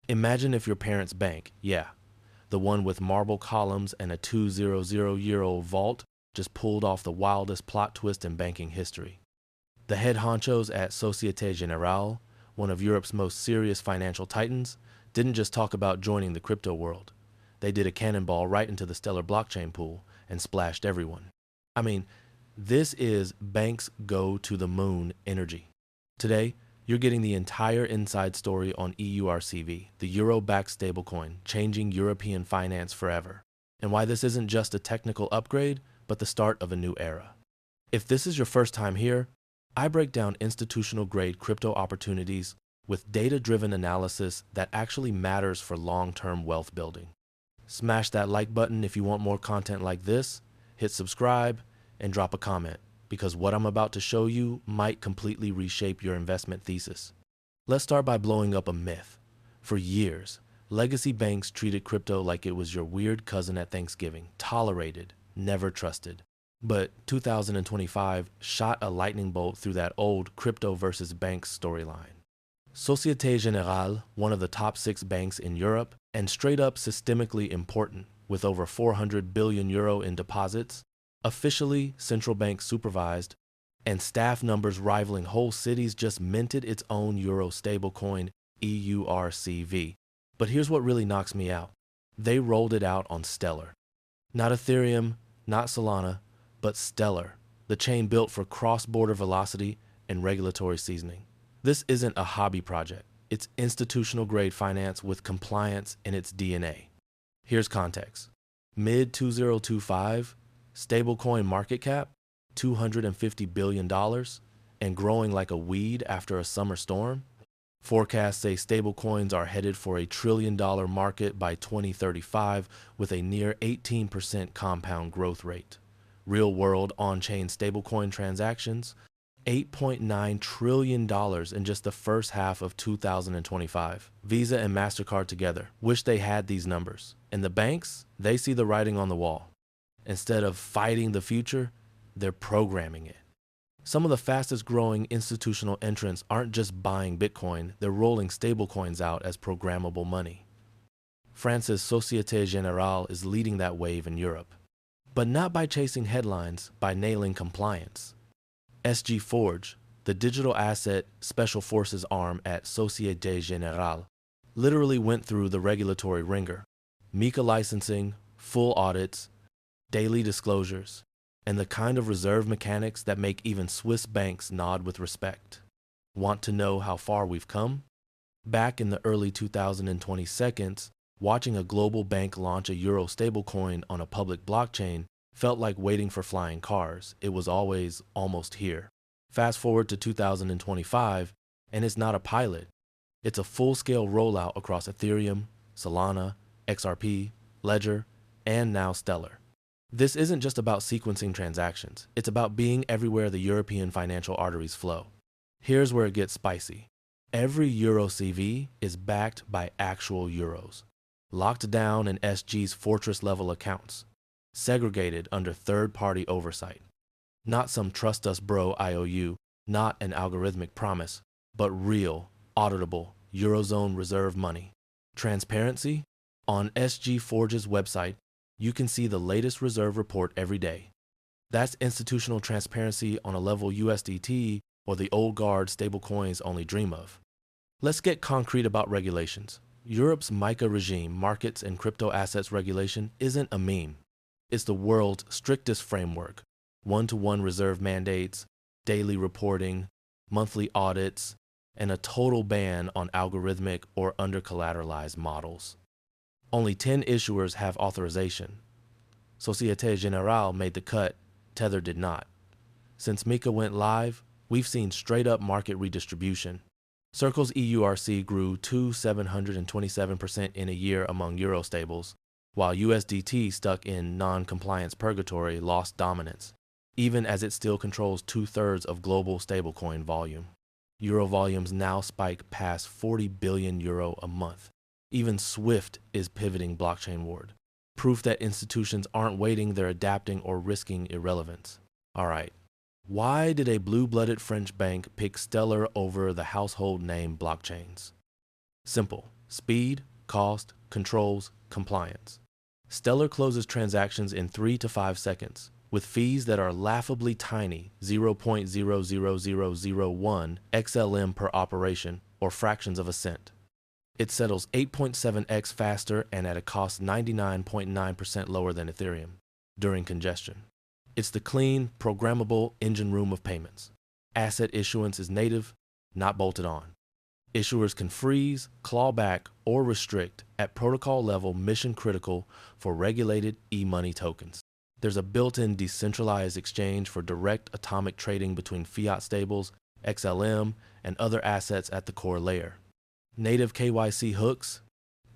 Imagine if your parents' bank, yeah, the one with marble columns and a 200-year-old vault, just pulled off the wildest plot twist in banking history. The head honchos at Société Générale, one of Europe's most serious financial titans, didn't just talk about joining the crypto world. They did a cannonball right into the Stellar blockchain pool and splashed everyone. I mean, this is banks go to the moon energy. Today, you're getting the entire inside story on EURCV, the euro-backed stablecoin, changing European finance forever, and why this isn't just a technical upgrade, but the start of a new era. If this is your first time here, I break down institutional-grade crypto opportunities with data-driven analysis that actually matters for long-term wealth building. Smash that like button if you want more content like this, hit subscribe, and drop a comment, because what I'm about to show you might completely reshape your investment thesis. Let's start by blowing up a myth. For years, legacy banks treated crypto like it was your weird cousin at Thanksgiving, tolerated, never trusted. But 2025 shot a lightning bolt through that old crypto versus banks storyline. Société Générale, one of the top 6 banks in Europe, and straight up systemically important, with over 400 billion euro in deposits, officially central bank supervised, and staff numbers rivaling whole cities, just minted its own euro stablecoin, EURCV. But here's what really knocks me out. They rolled it out on Stellar. Not Ethereum, not Solana, but Stellar, the chain built for cross-border velocity and regulatory seasoning. This isn't a hobby project. It's institutional-grade finance with compliance in its DNA. Here's context. Mid-2025, stablecoin market cap, $250 billion, and growing like a weed after a summer storm. Forecasts say stablecoins are headed for a $1 trillion market by 2035 with a near 18% compound growth rate. Real-world on-chain stablecoin transactions, $8.9 trillion in just the first half of 2025. Visa and MasterCard together wish they had these numbers. And the banks, they see the writing on the wall. Instead of fighting the future, they're programming it. Some of the fastest growing institutional entrants aren't just buying Bitcoin, they're rolling stablecoins out as programmable money. France's Société Générale is leading that wave in Europe. But not by chasing headlines, by nailing compliance. SG Forge, the digital asset special forces arm at Société Générale, literally went through the regulatory ringer. MiCA licensing, full audits, daily disclosures, and the kind of reserve mechanics that make even Swiss banks nod with respect. Want to know how far we've come? Back in the early 2022, watching a global bank launch a euro stablecoin on a public blockchain felt like waiting for flying cars. It was always almost here. Fast forward to 2025, and it's not a pilot. It's a full-scale rollout across Ethereum, Solana, XRP, Ledger, and now Stellar. This isn't just about sequencing transactions. It's about being everywhere the European financial arteries flow. Here's where it gets spicy. Every EURCV is backed by actual euros, locked down in SG's fortress-level accounts, segregated under third-party oversight. Not some trust us bro IOU, not an algorithmic promise, but real, auditable, Eurozone reserve money. Transparency? On SG Forge's website, you can see the latest reserve report every day. That's institutional transparency on a level USDT or the old guard stablecoins only dream of. Let's get concrete about regulations. Europe's MiCA regime, markets and crypto assets regulation, isn't a meme. It's the world's strictest framework. One-to-one reserve mandates, daily reporting, monthly audits, and a total ban on algorithmic or under-collateralized models. Only 10 issuers have authorization. Société Générale made the cut, Tether did not. Since MiCA went live, we've seen straight-up market redistribution. Circle's EURC grew 727% in a year among Euro stables, while USDT stuck in non-compliance purgatory lost dominance, even as it still controls 2/3 of global stablecoin volume. Euro volumes now spike past 40 billion euro a month. Even Swift is pivoting blockchain-ward. Proof that institutions aren't waiting, they're adapting or risking irrelevance. All right, why did a blue-blooded French bank pick Stellar over the household name blockchains? Simple. Speed, cost, controls, compliance. Stellar closes transactions in 3 to 5 seconds, with fees that are laughably tiny, 0.00001 XLM per operation, or fractions of a cent. It settles 8.7x faster and at a cost 99.9% lower than Ethereum during congestion. It's the clean, programmable engine room of payments. Asset issuance is native, not bolted on. Issuers can freeze, claw back, or restrict at protocol level, mission critical for regulated e-money tokens. There's a built-in decentralized exchange for direct atomic trading between fiat stables, XLM, and other assets at the core layer. Native KYC hooks,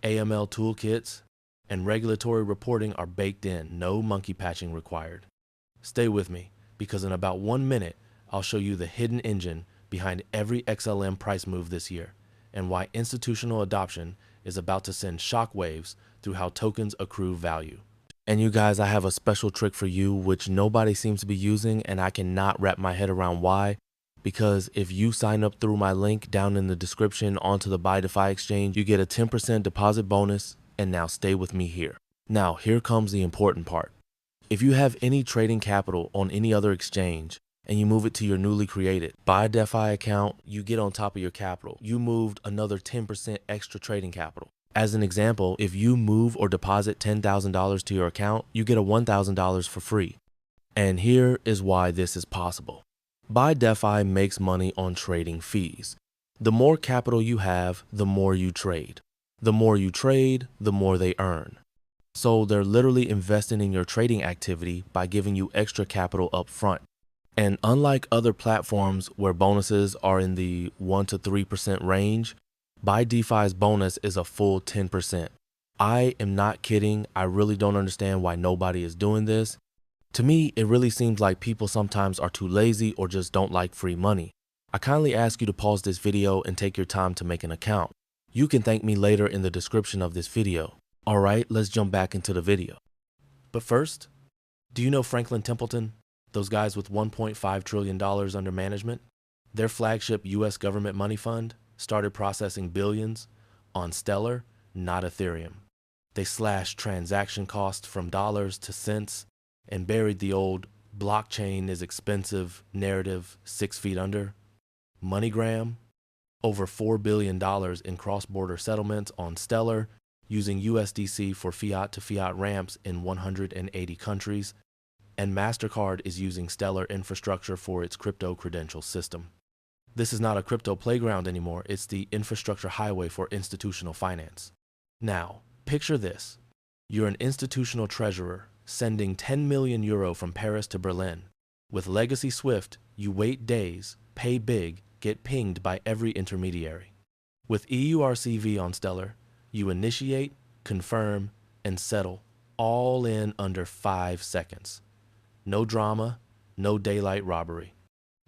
AML toolkits, and regulatory reporting are baked in, no monkey patching required. Stay with me, because in about 1 minute, I'll show you the hidden engine behind every XLM price move this year, and why institutional adoption is about to send shockwaves through how tokens accrue value. And you guys, I have a special trick for you which nobody seems to be using, and I cannot wrap my head around why. Because if you sign up through my link down in the description onto the BuyDefi exchange, you get a 10% deposit bonus. And now stay with me here. Now here comes the important part. If you have any trading capital on any other exchange and you move it to your newly created BuyDefi account, you get on top of your capital. You moved another 10% extra trading capital. As an example, if you move or deposit $10,000 to your account, you get a $1,000 for free. And here is why this is possible. BuyDefi makes money on trading fees. The more capital you have, the more you trade. The more you trade, the more they earn. So they're literally investing in your trading activity by giving you extra capital up front. And unlike other platforms where bonuses are in the 1 to 3% range, BuyDefi's bonus is a full 10%. I am not kidding. I really don't understand why nobody is doing this. To me, it really seems like people sometimes are too lazy or just don't like free money. I kindly ask you to pause this video and take your time to make an account. You can thank me later in the description of this video. Alright, let's jump back into the video. But first, do you know Franklin Templeton? Those guys with $1.5 trillion under management? Their flagship US government money fund started processing billions on Stellar, not Ethereum. They slashed transaction costs from dollars to cents and buried the old blockchain is expensive narrative 6 feet under. MoneyGram, over $4 billion in cross-border settlements on Stellar, using USDC for fiat-to-fiat ramps in 180 countries, and MasterCard is using Stellar infrastructure for its crypto credential system. This is not a crypto playground anymore, it's the infrastructure highway for institutional finance. Now, picture this. You're an institutional treasurer sending 10 million euro from Paris to Berlin. With legacy Swift, you wait days, pay big, get pinged by every intermediary. With EURCV on Stellar, you initiate, confirm, and settle all in under 5 seconds. No drama, no daylight robbery.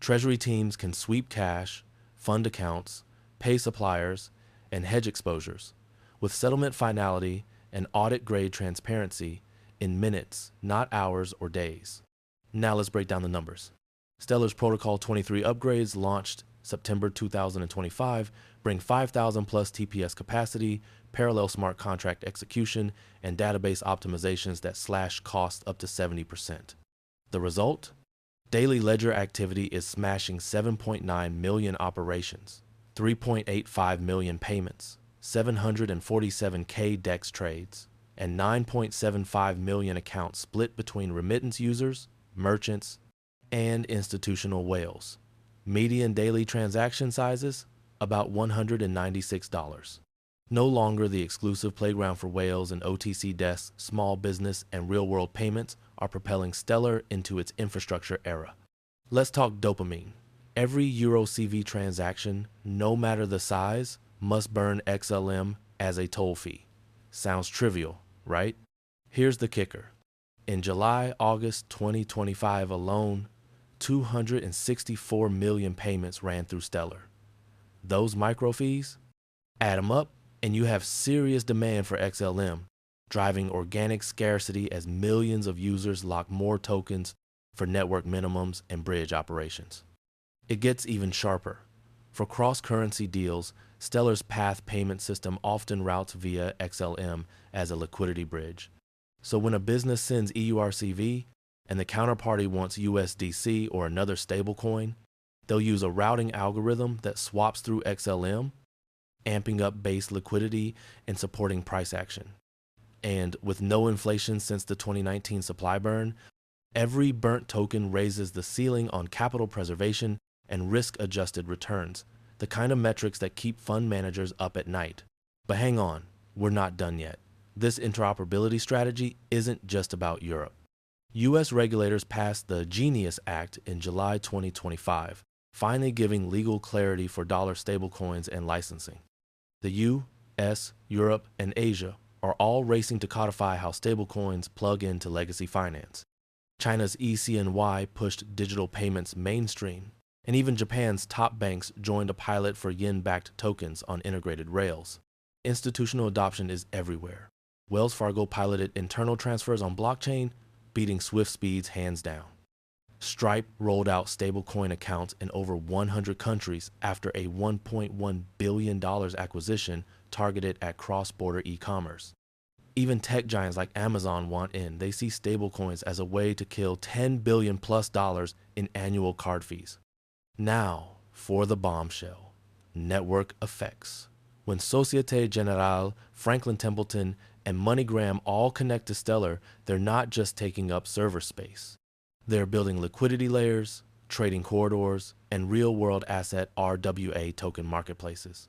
Treasury teams can sweep cash, fund accounts, pay suppliers, and hedge exposures, with settlement finality and audit-grade transparency in minutes, not hours or days. Now let's break down the numbers. Stellar's Protocol 23 upgrades launched September 2025 bring 5,000 plus TPS capacity, parallel smart contract execution, and database optimizations that slash costs up to 70%. The result? Daily ledger activity is smashing 7.9 million operations, 3.85 million payments, 747K DEX trades, and 9.75 million accounts split between remittance users, merchants, and institutional whales. Median daily transaction sizes, about $196. No longer the exclusive playground for whales, and OTC desks, small business, and real-world payments are propelling Stellar into its infrastructure era. Let's talk dopamine. Every EURCV transaction, no matter the size, must burn XLM as a toll fee. Sounds trivial, right? Here's the kicker. In July-August 2025 alone, 264 million payments ran through Stellar. Those micro fees, add them up, and you have serious demand for XLM, driving organic scarcity as millions of users lock more tokens for network minimums and bridge operations. It gets even sharper. For cross-currency deals, Stellar's path payment system often routes via XLM as a liquidity bridge. So when a business sends EURCV and the counterparty wants USDC or another stablecoin, they'll use a routing algorithm that swaps through XLM, amping up base liquidity and supporting price action. And with no inflation since the 2019 supply burn, every burnt token raises the ceiling on capital preservation and risk-adjusted returns, the kind of metrics that keep fund managers up at night. But hang on, we're not done yet. This interoperability strategy isn't just about Europe. US regulators passed the Genius Act in July 2025, finally giving legal clarity for dollar stablecoins and licensing. The US, Europe, and Asia are all racing to codify how stablecoins plug into legacy finance. China's ECNY pushed digital payments mainstream, and even Japan's top banks joined a pilot for yen-backed tokens on integrated rails. Institutional adoption is everywhere. Wells Fargo piloted internal transfers on blockchain, beating Swift speeds hands down. Stripe rolled out stablecoin accounts in over 100 countries after a $1.1 billion acquisition targeted at cross-border e-commerce. Even tech giants like Amazon want in. They see stablecoins as a way to kill $10 billion plus in annual card fees. Now, for the bombshell, network effects. When Société, Générale, Franklin Templeton, and MoneyGram all connect to Stellar, they're not just taking up server space. They're building liquidity layers, trading corridors, and real-world asset RWA token marketplaces.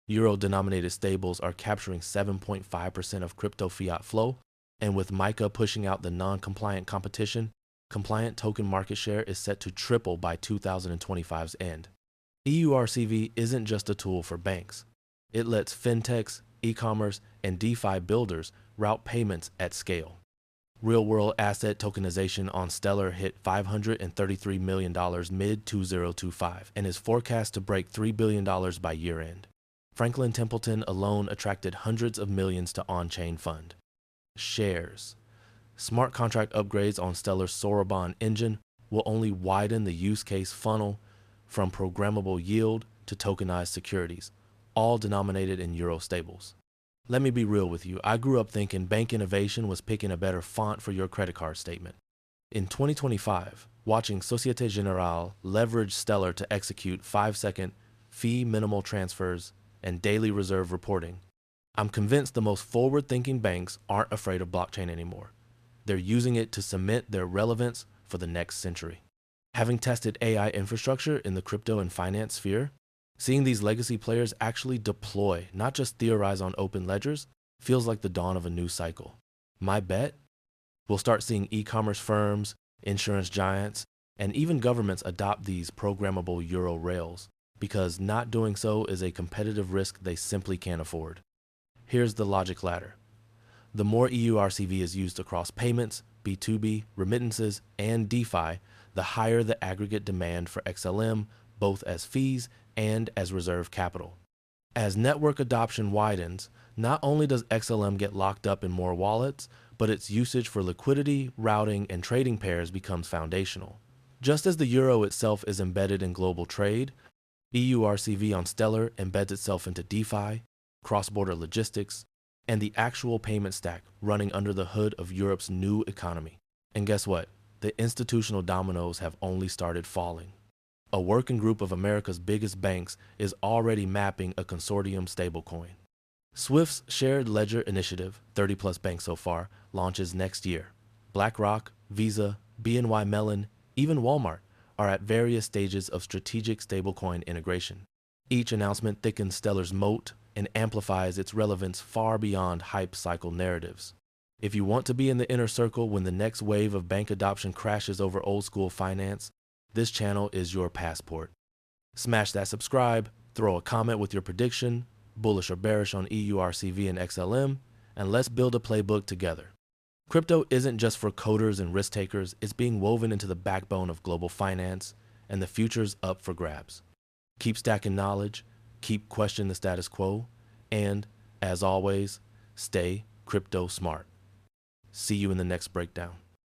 Euro-denominated stables are capturing 7.5% of crypto fiat flow, and with MiCA pushing out the non-compliant competition, compliant token market share is set to triple by 2025's end. EURCV isn't just a tool for banks. It lets fintechs, e-commerce, and DeFi builders route payments at scale. Real-world asset tokenization on Stellar hit $533 million mid-2025 and is forecast to break $3 billion by year-end. Franklin Templeton alone attracted hundreds of millions to on-chain fund. Shares. Smart contract upgrades on Stellar's Soraban engine will only widen the use case funnel from programmable yield to tokenized securities, all denominated in euro stables. Let me be real with you. I grew up thinking bank innovation was picking a better font for your credit card statement. In 2025, watching Société Générale leverage Stellar to execute 5-second fee minimal transfers and daily reserve reporting, I'm convinced the most forward-thinking banks aren't afraid of blockchain anymore. They're using it to cement their relevance for the next century. Having tested AI infrastructure in the crypto and finance sphere, seeing these legacy players actually deploy, not just theorize on open ledgers, feels like the dawn of a new cycle. My bet? We'll start seeing e-commerce firms, insurance giants, and even governments adopt these programmable euro rails, because not doing so is a competitive risk they simply can't afford. Here's the logic ladder. The more EURCV is used across payments, B2B, remittances, and DeFi, the higher the aggregate demand for XLM, both as fees and as reserve capital. As network adoption widens, not only does XLM get locked up in more wallets, but its usage for liquidity, routing, and trading pairs becomes foundational. Just as the euro itself is embedded in global trade, EURCV on Stellar embeds itself into DeFi, cross-border logistics, and the actual payment stack running under the hood of Europe's new economy. And guess what? The institutional dominoes have only started falling. A working group of America's biggest banks is already mapping a consortium stablecoin. Swift's Shared Ledger Initiative, 30-plus banks so far, launches next year. BlackRock, Visa, BNY Mellon, even Walmart are at various stages of strategic stablecoin integration. Each announcement thickens Stellar's moat and amplifies its relevance far beyond hype cycle narratives. If you want to be in the inner circle when the next wave of bank adoption crashes over old-school finance, this channel is your passport. Smash that subscribe, throw a comment with your prediction, bullish or bearish on EURCV and XLM, and let's build a playbook together. Crypto isn't just for coders and risk takers, it's being woven into the backbone of global finance, and the future's up for grabs. Keep stacking knowledge, keep questioning the status quo, and, as always, stay crypto smart. See you in the next breakdown.